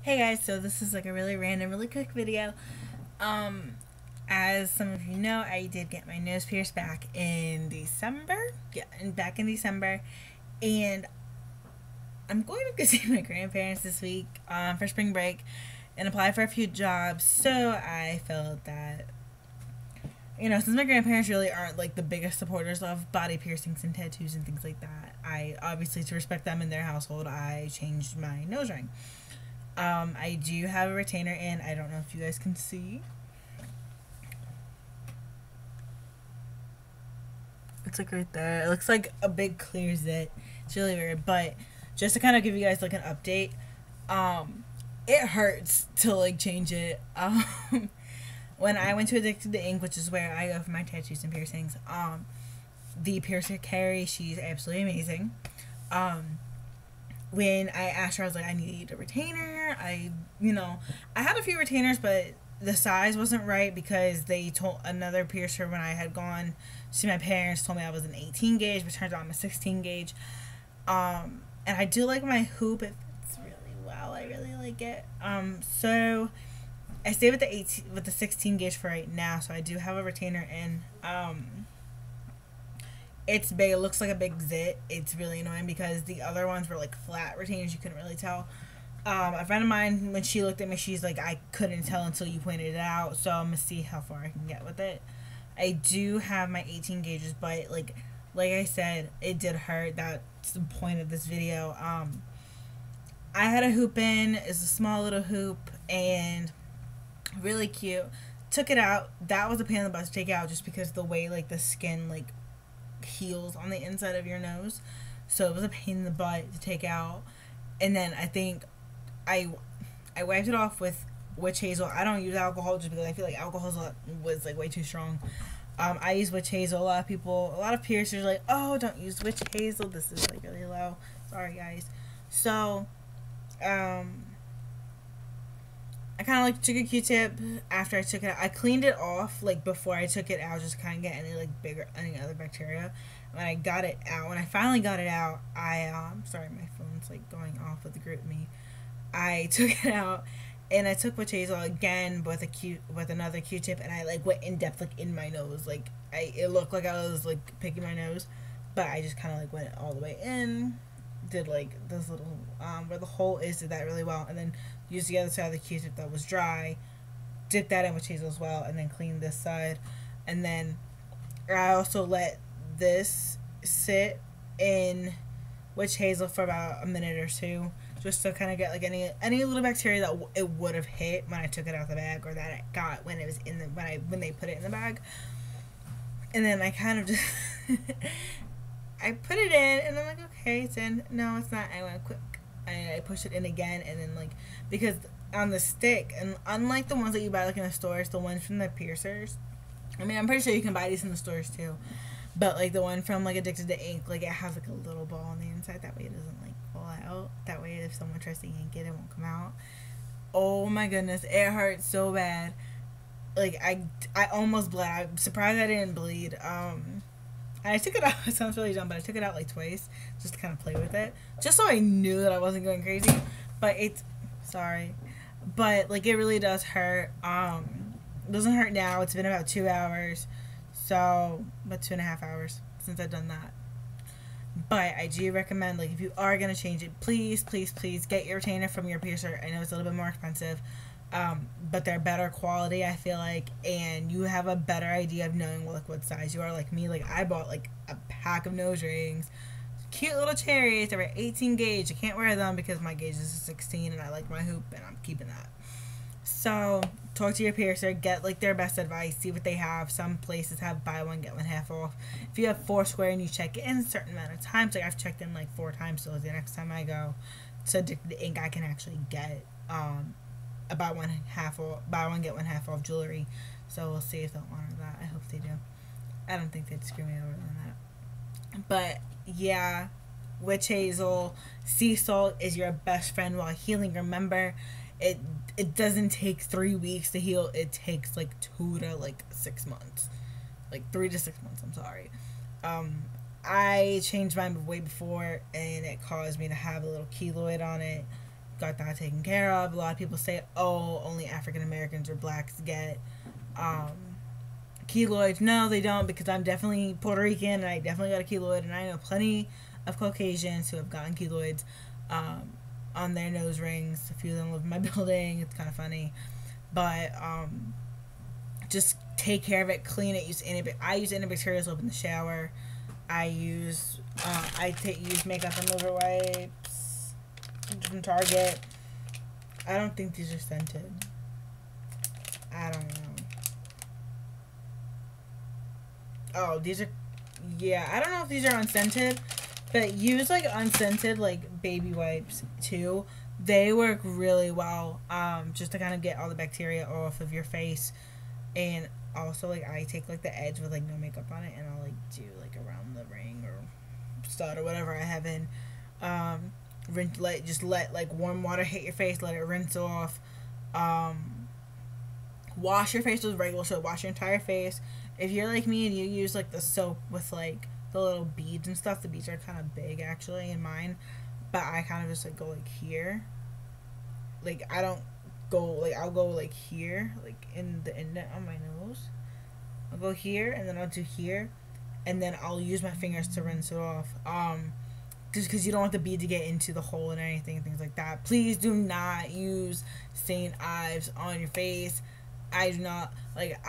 Hey guys, so this is like a really random, really quick video. As some of you know, I did get my nose pierced back in December. Yeah, and back in December, and I'm going to go see my grandparents this week for spring break and apply for a few jobs. So I felt that since my grandparents really aren't like the biggest supporters of body piercings and tattoos and things like that, I obviously to respect them in their household, I changed my nose ring. I do have a retainer in. I don't know if you guys can see. It's like right there. It looks like a big clear zit. It's really weird. But just to kind of give you guys like an update, it hurts to like change it. When I went to Addicted to Ink, which is where I go for my tattoos and piercings, the piercer Carrie, she's absolutely amazing. When I asked her, I was like, I need a retainer. I had a few retainers, but the size wasn't right because they told another piercer when I had gone to see my parents told me I was an 18 gauge, but turns out I'm a 16 gauge. And I do like my hoop. It fits really well. I really like it. So I stay with the 16 gauge for right now. So I do have a retainer in. It's big. It looks like a big zit. It's really annoying because the other ones were like flat retainers. You couldn't really tell. A friend of mine, when she looked at me, she's like, I couldn't tell until you pointed it out. So I'm gonna see how far I can get with it. I do have my 18 gauges, but like I said, it did hurt. That's the point of this video. I had a hoop in. It's a small little hoop and really cute. Took it out. That was a pain in the butt to take out just because the way like the skin like heals on the inside of your nose, so it was a pain in the butt to take out. And then I think I wiped it off with witch hazel. I don't use alcohol just because I feel like alcohol was like way too strong. I use witch hazel. A lot of piercers are like, oh, don't use witch hazel, this is like really low, sorry guys. So I kind of like took a Q-tip after I took it out. I cleaned it off like before I took it out, just kind of get any other bacteria. When I got it out, when I finally got it out, sorry, my phone's like going off with the group me. I took it out and I took witch hazel again with another Q-tip, and I like went in depth like in my nose. Like it looked like I was like picking my nose, but I just kind of like went all the way in. Did like this little where the hole is, did that really well, and then used the other side of the Q-tip that was dry, dipped that in with hazel as well, and then cleaned this side. And then I also let this sit in witch hazel for about a minute or two, just to kind of get like any little bacteria that it would have hit when I took it out of the bag, or that it got when it was in the when they put it in the bag. And then I kind of just I put it in, and I'm like, okay, it's in. No, it's not. I went quick. I pushed it in again, and then like, because on the stick, and unlike the ones that you buy like in the stores, the ones from the piercers, I mean, I'm pretty sure you can buy these in the stores too, but like the one from like Addicted to Ink, like it has like a little ball on the inside. That way it doesn't like fall out. That way if someone tries to yank it, it won't come out. Oh my goodness, it hurt so bad. Like I almost bled. I'm surprised I didn't bleed. And I took it out. It sounds really dumb, but I took it out like twice just to kind of play with it, just so I knew that I wasn't going crazy. But sorry, but like it really does hurt. It doesn't hurt now. It's been about 2 hours, so about 2.5 hours since I've done that. But I do recommend, like, if you are gonna change it, please, please, please get your retainer from your piercer. I know it's a little bit more expensive, but they're better quality, I feel like, and you have a better idea of knowing what size you are. Like me, like I bought like a pack of nose rings, cute little cherries. They were 18 gauge. I can't wear them because my gauge is a 16, and I like my hoop, and I'm keeping that. So talk to your piercer, get like their best advice, see what they have. Some places have buy one get one half off. If you have Foursquare and you check in a certain amount of times, like I've checked in like 4 times, so the next time I go to Addicted to Ink, I can actually get a buy one get one half off jewelry. So we'll see if they'll honor that. I hope they do. I don't think they'd screw me over on that. But yeah, witch hazel, sea salt is your best friend while healing. Remember, it doesn't take 3 weeks to heal. It takes like 2 to like 6 months, like 3 to 6 months. I'm sorry. I changed mine way before, and it caused me to have a little keloid on it. got that taken care of. A lot of people say, oh, only African Americans or blacks get keloids. No, they don't, because I'm definitely Puerto Rican and I definitely got a keloid, and I know plenty of Caucasians who have gotten keloids on their nose rings. A few of them live in my building. It's kind of funny, but just take care of it, clean it. I use antibacterial soap in the shower. I use use makeup remover wipes from Target. I don't think these are scented. I don't know. Oh, these are, yeah, I don't know if these are unscented, but use like unscented like baby wipes too. They work really well, just to kind of get all the bacteria off of your face. And also, like, I take like the edge with like no makeup on it, and I'll like do like around the ring or stud or whatever I have in. Let like warm water hit your face, let it rinse off. Wash your face with regular soap. Wash your entire face. If you're like me and you use like the soap with like the little beads and stuff, the beads are kind of big actually in mine, but I kind of just like go like here. Like I don't go like, I'll go like here, like in the indent on my nose. I'll go here and then I'll do here, and then I'll use my fingers to rinse it off. Just because you don't want the bead to get into the hole and anything and things like that. Please do not use St. Ives on your face. I do not like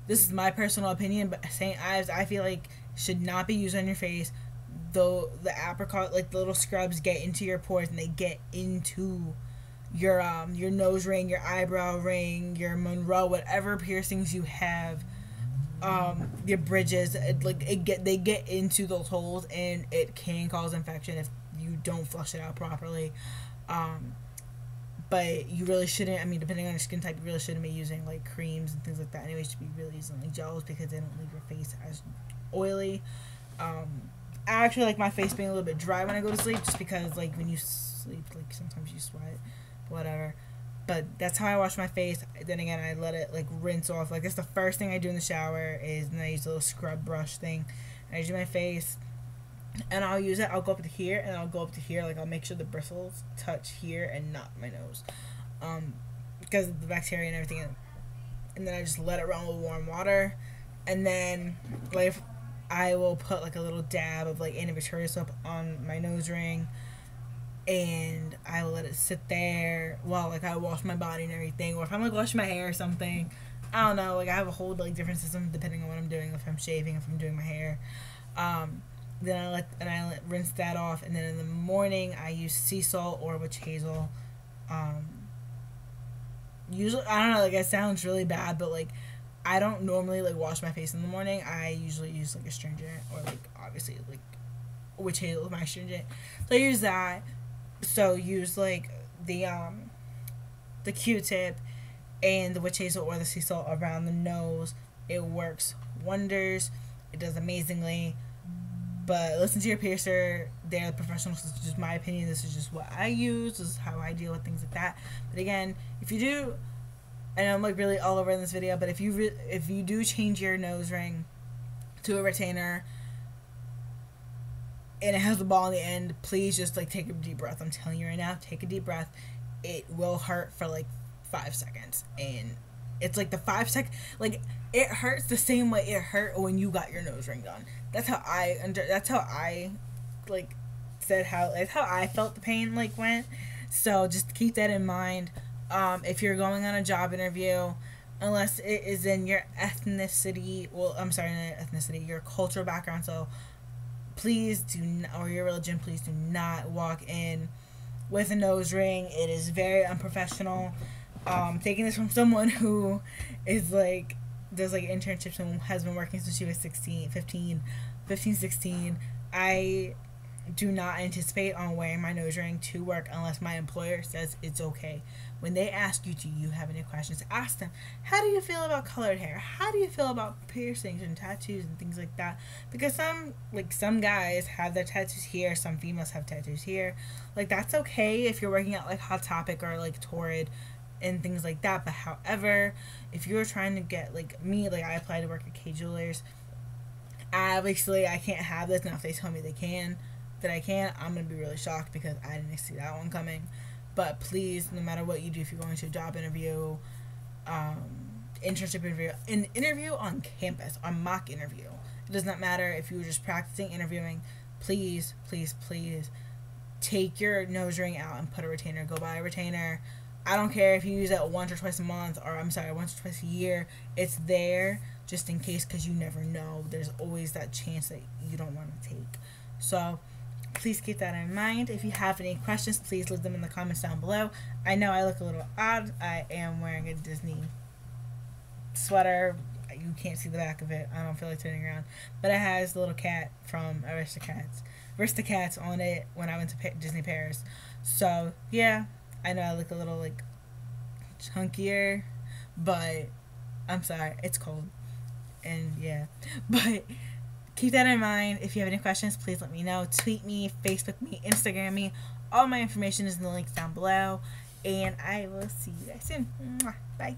this is my personal opinion, but St. Ives, I feel like, should not be used on your face. Though the apricot, like the little scrubs, get into your pores and they get into your nose ring, your eyebrow ring, your Monroe, whatever piercings you have, your bridges, they get into those holes, and it can cause infection if you don't flush it out properly. But you really shouldn't, I mean, depending on your skin type, you really shouldn't be using, like, creams and things like that. Anyways, you should be really using, like, gels, because they don't leave your face as oily. I actually like my face being a little bit dry when I go to sleep, just because, like, when you sleep, like, sometimes you sweat, whatever. But that's how I wash my face. Then again, I let it, like, rinse off. Like, that's the first thing I do in the shower is, and I use a little scrub brush thing. I use my face, and I'll use it. I'll go up to here, and I'll go up to here. Like, I'll make sure the bristles touch here and not my nose, because of the bacteria and everything. And then I just let it run with warm water, and then, like, I will put, like, a little dab of, like, antibacterial soap on my nose ring, and I will let it sit there while, like, I wash my body and everything. Or if I'm, like, washing my hair or something, I don't know. Like, I have a whole, like, different system depending on what I'm doing. If I'm shaving, if I'm doing my hair. Then I let rinse that off, and then in the morning I use sea salt or witch hazel. Usually, I don't know, like, it sounds really bad, but, like, I don't normally, like, wash my face in the morning. I usually use, like, astringent, or, like, obviously, like, witch hazel is my astringent. So I use that. So use, like, the Q-tip and the witch hazel or the sea salt around the nose. It works wonders. It does amazingly. But listen to your piercer. They're the professionals. This is just my opinion. This is just what I use. This is how I deal with things like that. But again, if you do, and I'm like really all over in this video, but if you do change your nose ring to a retainer and it has the ball in the end, please just like take a deep breath. I'm telling you right now, take a deep breath. It will hurt for like 5 seconds, and it's like the 5 second, like, it hurts the same way it hurt when you got your nose ring done. That's how I like that's how I felt the pain like went. So just keep that in mind. If you're going on a job interview, unless it is in your ethnicity, your cultural background. So please do not, or your religion, please do not walk in with a nose ring. It is very unprofessional. Taking this from someone who is like, does like internships and has been working since she was 16. I do not anticipate on wearing my nose ring to work unless my employer says it's okay. When they ask you, do you have any questions, ask them, how do you feel about colored hair? How do you feel about piercings and tattoos and things like that? Because some guys have their tattoos here, some females have tattoos here. Like, that's okay if you're working at like Hot Topic or like Torrid and things like that. But however, if you're trying to get, like me, like I applied to work at K Jewelers, obviously I can't have this. Now if they tell me I can, I'm gonna be really shocked because I didn't see that one coming. But please, no matter what you do, if you're going to a job interview, internship interview, an interview on campus, a mock interview, it does not matter if you were just practicing interviewing, please, please, please take your nose ring out and put a retainer. Go buy a retainer. I don't care if you use it once or twice a month, or once or twice a year. It's there just in case, because you never know. There's always that chance that you don't want to take. So please keep that in mind. If you have any questions, please leave them in the comments down below. I know I look a little odd. I am wearing a Disney sweater. You can't see the back of it. I don't feel like turning around. But it has the little cat from Aristocats on it when I went to Disney Paris. So, yeah, I know I look a little, like, chunkier, but I'm sorry. It's cold. And, yeah. But keep that in mind. If you have any questions, please let me know. Tweet me, Facebook me, Instagram me. All my information is in the links down below. And I will see you guys soon. Bye.